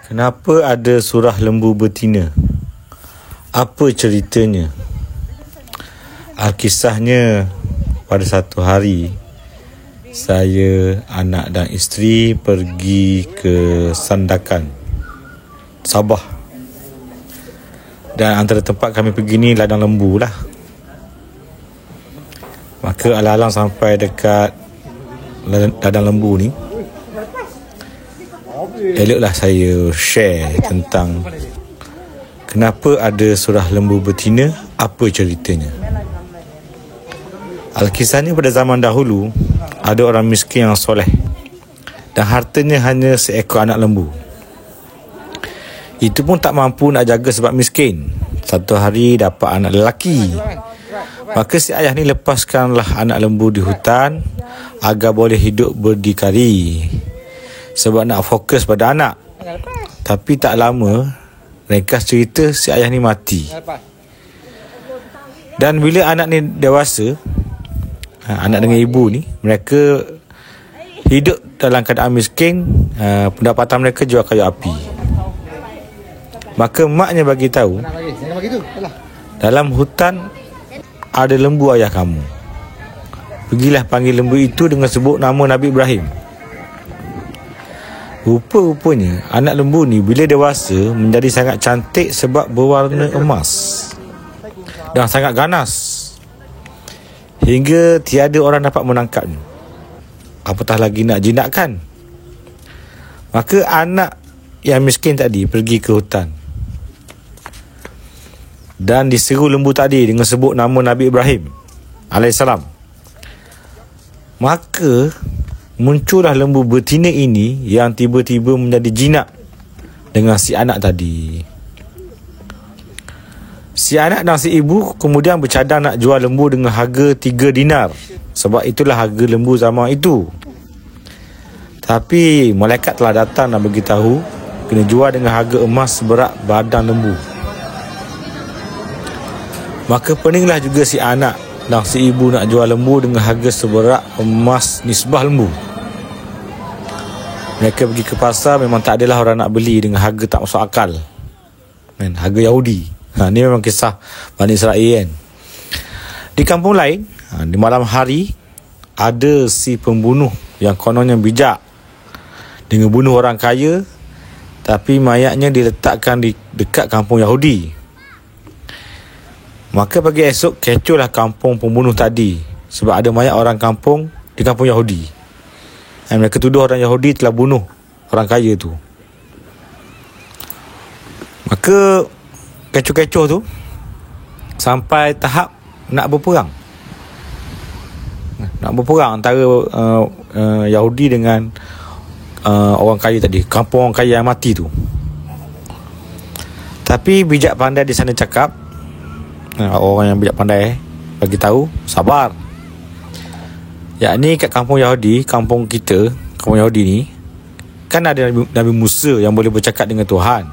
Kenapa ada surah lembu betina? Apa ceritanya? Alkisahnya, pada satu hari saya, anak dan isteri pergi ke Sandakan, Sabah. Dan antara tempat kami pergi ni ladang lembu lah. Maka alang-alang sampai dekat ladang lembu ni, eloklah saya share tentang kenapa ada surah lembu betina, apa ceritanya. Alkisahnya, pada zaman dahulu ada orang miskin yang soleh dan hartanya hanya seekor anak lembu. Itu pun tak mampu nak jaga sebab miskin. Satu hari dapat anak lelaki. Maka si ayah ni lepaskanlah anak lembu di hutan agar boleh hidup berdikari, sebab nak fokus pada anak. Tapi tak lama, ringkas cerita, si ayah ni mati. Dan bila anak ni dewasa, anak dengan ibu ni, mereka hidup dalam keadaan miskin. Pendapatan mereka jual kayu api. Maka maknya bagi tahu, dalam hutan ada lembu ayah kamu. Pergilah panggil lembu itu dengan sebut nama Nabi Ibrahim. Rupa-rupanya anak lembu ni bila dewasa menjadi sangat cantik sebab berwarna emas dan sangat ganas, hingga tiada orang dapat menangkapnya, apatah lagi nak jinakkan. Maka anak yang miskin tadi pergi ke hutan dan diseru lembu tadi dengan sebut nama Nabi Ibrahim alaihissalam. Maka muncullah lembu betina ini yang tiba-tiba menjadi jinak dengan si anak tadi. Si anak dan si ibu kemudian bercadang nak jual lembu dengan harga 3 dinar, sebab itulah harga lembu zaman itu. Tapi malaikat telah datang dan beritahu kena jual dengan harga emas seberat badan lembu. Maka peninglah juga si anak dan si ibu nak jual lembu dengan harga seberat emas nisbah lembu. Mereka pergi ke pasar, memang tak adalah orang nak beli dengan harga tak masuk akal, harga Yahudi. Ni memang kisah Bani Israel kan. Di kampung lain, di malam hari, ada si pembunuh yang kononnya bijak dengan bunuh orang kaya, tapi mayatnya diletakkan di dekat kampung Yahudi. Maka pagi esok kecohlah kampung pembunuh tadi, sebab ada mayat orang kampung di kampung Yahudi. Dan mereka tuduh orang Yahudi telah bunuh orang kaya tu. Maka kecoh-kecoh tu sampai tahap nak berperang. Nak berperang antara Yahudi dengan orang kaya tadi, kampung orang kaya yang mati tu. Tapi bijak pandai di sana cakap, orang yang bijak pandai bagi tahu, sabar. Yakni kat kampung Yahudi, kampung kita, kampung Yahudi ni kan ada Nabi Musa yang boleh bercakap dengan Tuhan.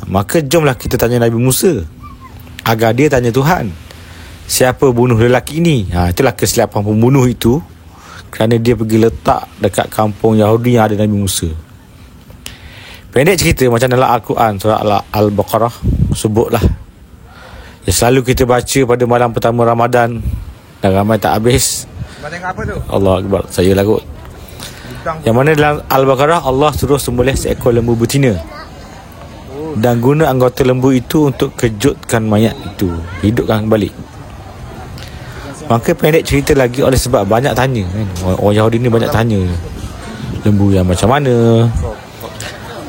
Maka jomlah kita tanya Nabi Musa agar dia tanya Tuhan, siapa bunuh lelaki ini. Itulah kesilapan pembunuh itu, kerana dia pergi letak dekat kampung Yahudi yang ada Nabi Musa. Pendek cerita, macam dalam Al-Quran surah Al-Baqarah sebutlah, yang selalu kita baca pada malam pertama Ramadan dan ramai tak habis. Tengok apa tu? Allah Akbar, saya lah kot. Yang mana dalam Al-Baqarah Allah suruh sembelih seekor lembu betina dan guna anggota lembu itu untuk kejutkan mayat itu, hidupkan kembali. Maka pendek cerita lagi, oleh sebab banyak tanya kan? Orang Yahudi ni banyak tanya lembu yang macam mana,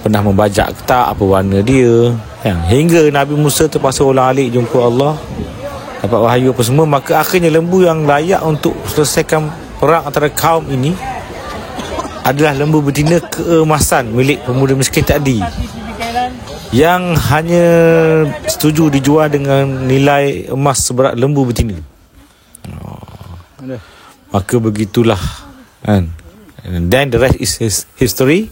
pernah membajak ke tak, apa warna dia kan? Hingga Nabi Musa terpaksa ulang-alik jumpa Allah, dapat wahyu apa semua. Maka akhirnya lembu yang layak untuk selesaikan perang antara kaum ini adalah lembu betina keemasan milik pemuda miskin tadi, yang hanya setuju dijual dengan nilai emas seberat lembu betina. Maka begitulah kan. And then the rest is history.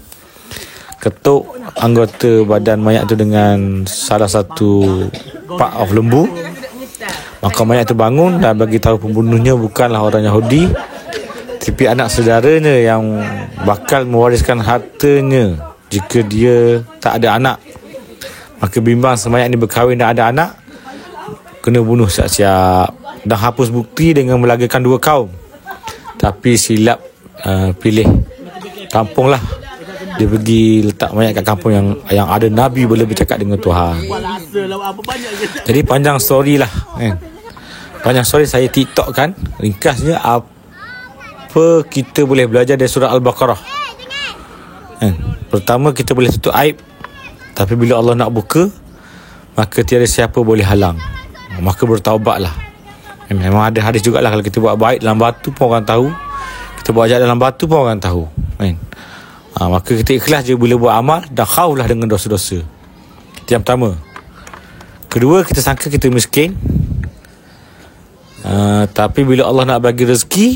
Ketuk anggota badan mayat tu dengan salah satu part of lembu. Maka mayat tu bangun dan bagi tahu pembunuhnya bukanlah orang Yahudi, tapi anak saudaranya yang bakal mewariskan hartanya jika dia tak ada anak, maka bimbang semayang ni berkahwin dan ada anak, kena bunuh siap-siap. Dan hapus bukti dengan melagakan 2 kaum. Tapi silap pilih kampung lah. Dia pergi letak mayat kat kampung yang ada Nabi boleh bercakap dengan Tuhan. Jadi panjang story lah kan. Panjang story saya TikTok kan. Ringkasnya apa kita boleh belajar dari surah Al-Baqarah kan. Pertama, kita boleh tutup aib, tapi bila Allah nak buka, maka tiada siapa boleh halang. Maka bertaubatlah. Memang ada hadis jugalah, kalau kita buat baik dalam batu pun orang tahu, kita buat jahat dalam batu pun orang tahu kan. Maka kita ikhlas je bila buat amal dan khauflah dengan dosa-dosa. Itu yang pertama. Kedua, kita sangka kita miskin, tapi bila Allah nak bagi rezeki,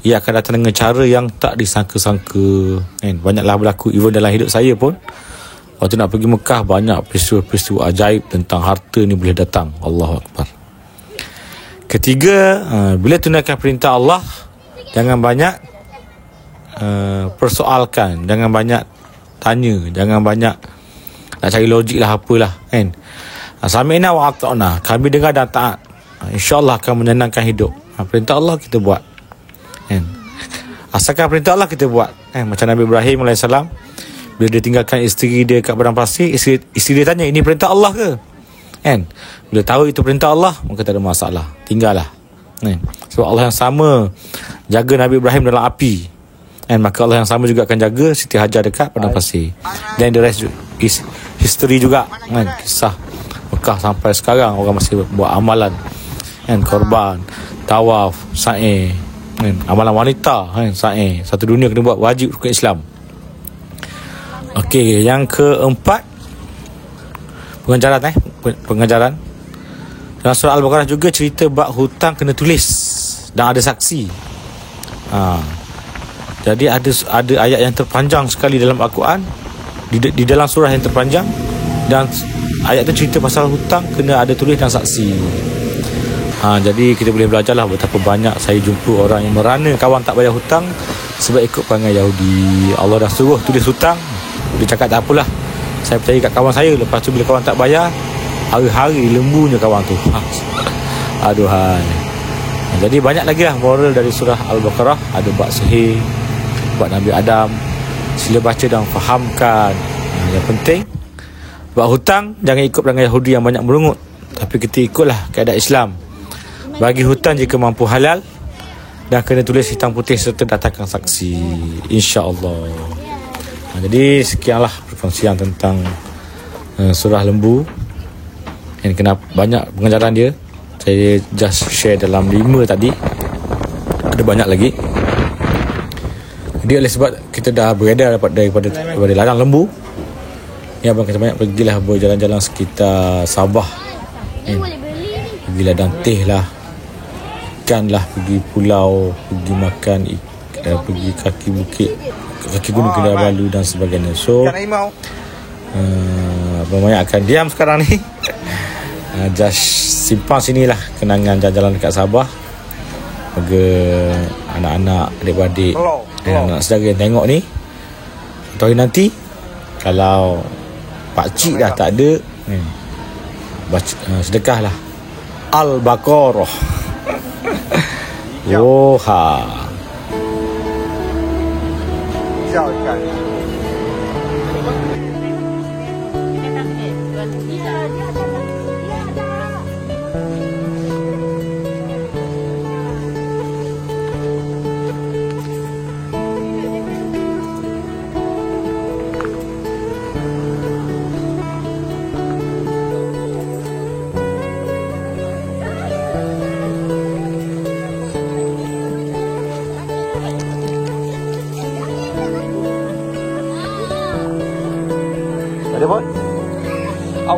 ia akan datang dengan cara yang tak disangka-sangka kan. Banyaklah berlaku, even dalam hidup saya pun, waktu nak pergi Mekah, banyak peristiwa-peristiwa ajaib tentang harta ni boleh datang. Allahu Akbar. Ketiga, bila tunaikan perintah Allah, jangan banyak persoalkan, jangan banyak tanya, jangan banyak nak cari logik lah apalah kan. Sami'na wa ata'na, kami dengar dan taat, InsyaAllah akan menyenangkan hidup. Perintah Allah kita buat kan. Asalkan perintah Allah kita buat kan. Macam Nabi Ibrahim AS, bila dia tinggalkan isteri dia kat padang pasir, isteri dia tanya, ini perintah Allah ke kan. Bila tahu itu perintah Allah, maka tak ada masalah, tinggallah kan. Sebab Allah yang sama jaga Nabi Ibrahim dalam api kan, maka Allah yang sama juga akan jaga Siti Hajar dekat padang pasir. Dan the rest is history juga kan. Kisah Mekah sampai sekarang orang masih buat amalan kan, korban, tawaf, sa'i kan, amalan wanita kan, sa'i. Satu dunia kena buat, wajib rukun Islam. Okey, yang keempat, pengajaran. Dalam surah Al-Baqarah juga cerita bab hutang kena tulis dan ada saksi. Jadi ada ayat yang terpanjang sekali dalam Al-Quran, di dalam surah yang terpanjang, dan ayat tu cerita pasal hutang kena ada tulis dan saksi. Jadi kita boleh belajarlah betapa banyak saya jumpa orang yang merana kawan tak bayar hutang sebab ikut perangai Yahudi. Allah dah suruh tulis hutang, dia cakap tak apalah, saya percaya kat kawan saya. Lepas tu bila kawan tak bayar, hari-hari lembunya kawan tu. Aduhai. Jadi banyak lagi lah moral dari surah Al-Baqarah. Ada bab sihir, bab Nabi Adam. Sila baca dan fahamkan. Yang penting, bab hutang jangan ikut perangai Yahudi yang banyak merungut, tapi kita ikutlah keadaan Islam. Bagi hutang jika mampu halal, dan kena tulis hitam putih serta datangkan saksi, insya-Allah. Jadi sekianlah perkongsian tentang surah Lembu. Yang kenapa banyak pengajaran dia, saya just share dalam 5 tadi. Ada banyak lagi. Jadi oleh sebab kita dah beredar daripada ladang lembu, ni abang kata banyak pergilah berjalan-jalan sekitar Sabah pergi ladang teh lah, ikan lah, pergi pulau, pergi makan pergi kaki bukit, kaki gunung Kinabalu dan sebagainya. So abang banyak akan diam sekarang ni. Just simpan sinilah kenangan jalan-jalan dekat Sabah. Moga anak-anak, adik-adik dan anak saudara yang tengok ni, atau nanti kalau pakcik dah tak ada, sedekahlah Al-Baqarah. Woha. Ada bot? Au.